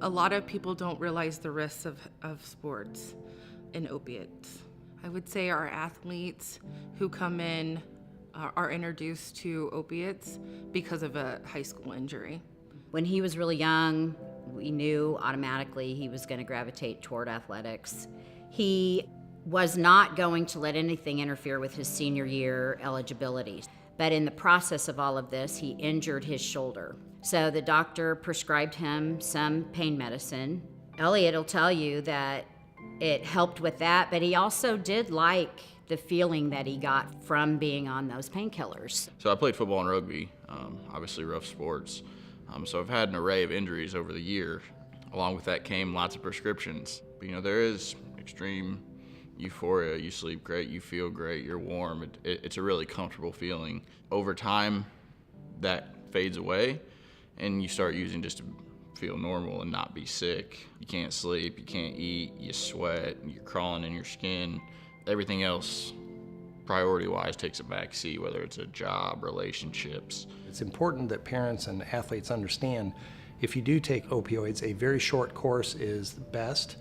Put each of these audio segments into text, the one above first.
A lot of people don't realize the risks of sports and opiates. I would say our athletes who come in are introduced to opiates because of a high school injury. When he was really young, we knew automatically he was going to gravitate toward athletics. He was not going to let anything interfere with his senior year eligibility. But in the process of all of this, he injured his shoulder. So the doctor prescribed him some pain medicine. Elliot will tell you that it helped with that, but he also did like the feeling that he got from being on those painkillers. So I played football and rugby, obviously rough sports. So I've had an array of injuries over the year. Along with that came lots of prescriptions. But, there is extreme euphoria. You sleep great, you feel great, you're warm. It's a really comfortable feeling. Over time, that fades away, and you start using just to feel normal and not be sick. You can't sleep, you can't eat, you sweat, you're crawling in your skin. Everything else, priority-wise, takes a back seat, whether it's a job, relationships. It's important that parents and athletes understand if you do take opioids, a very short course is best,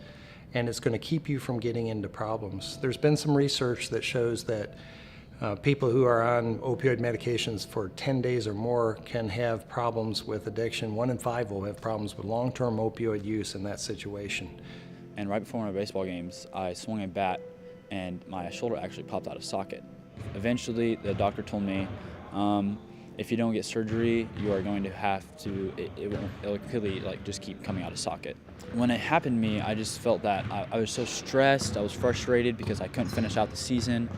and it's going to keep you from getting into problems. There's been some research that shows that people who are on opioid medications for 10 days or more can have problems with addiction. 1 in 5 will have problems with long-term opioid use in that situation. And right before one of my baseball games, I swung a bat and my shoulder actually popped out of socket. Eventually, the doctor told me, if you don't get surgery, you are going to have to, it'll clearly just keep coming out of socket. When it happened to me, I just felt that I was so stressed, I was frustrated because I couldn't finish out the season.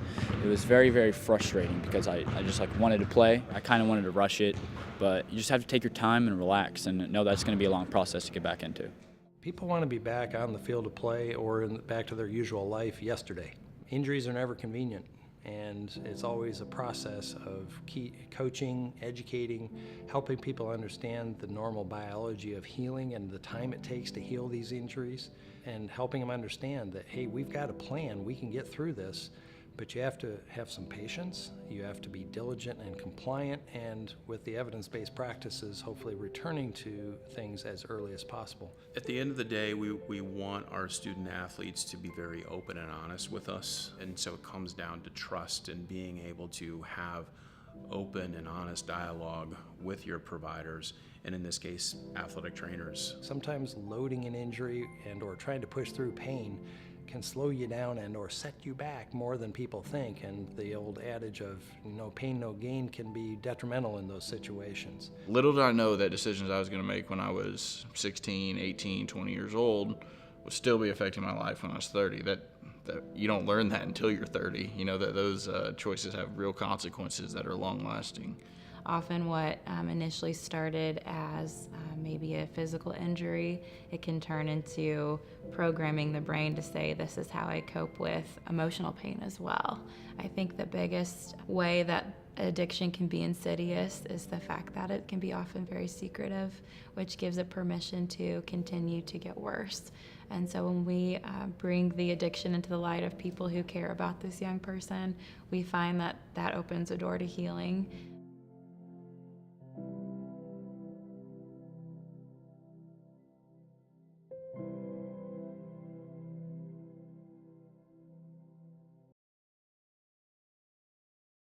It was very, very frustrating because I just wanted to play. I kind of wanted to rush it, but you just have to take your time and relax and know that's going to be a long process to get back into. People want to be back on the field of play or back to their usual life yesterday. Injuries are never convenient, and it's always a process of coaching, educating, helping people understand the normal biology of healing and the time it takes to heal these injuries, and helping them understand that, hey, we've got a plan, we can get through this, but you have to have some patience, you have to be diligent and compliant, and with the evidence-based practices, hopefully returning to things as early as possible. At the end of the day, we want our student athletes to be very open and honest with us, and so it comes down to trust and being able to have open and honest dialogue with your providers, and in this case, athletic trainers. Sometimes loading an injury and or trying to push through pain can slow you down and or set you back more than people think, and the old adage of no pain, no gain can be detrimental in those situations. Little did I know that decisions I was going to make when I was 16, 18, 20 years old would still be affecting my life when I was 30. That you don't learn that until you're 30. That those choices have real consequences that are long-lasting. Often what initially started as maybe a physical injury, it can turn into programming the brain to say, this is how I cope with emotional pain as well. I think the biggest way that addiction can be insidious is the fact that it can be often very secretive, which gives it permission to continue to get worse. And so when we bring the addiction into the light of people who care about this young person, we find that that opens a door to healing.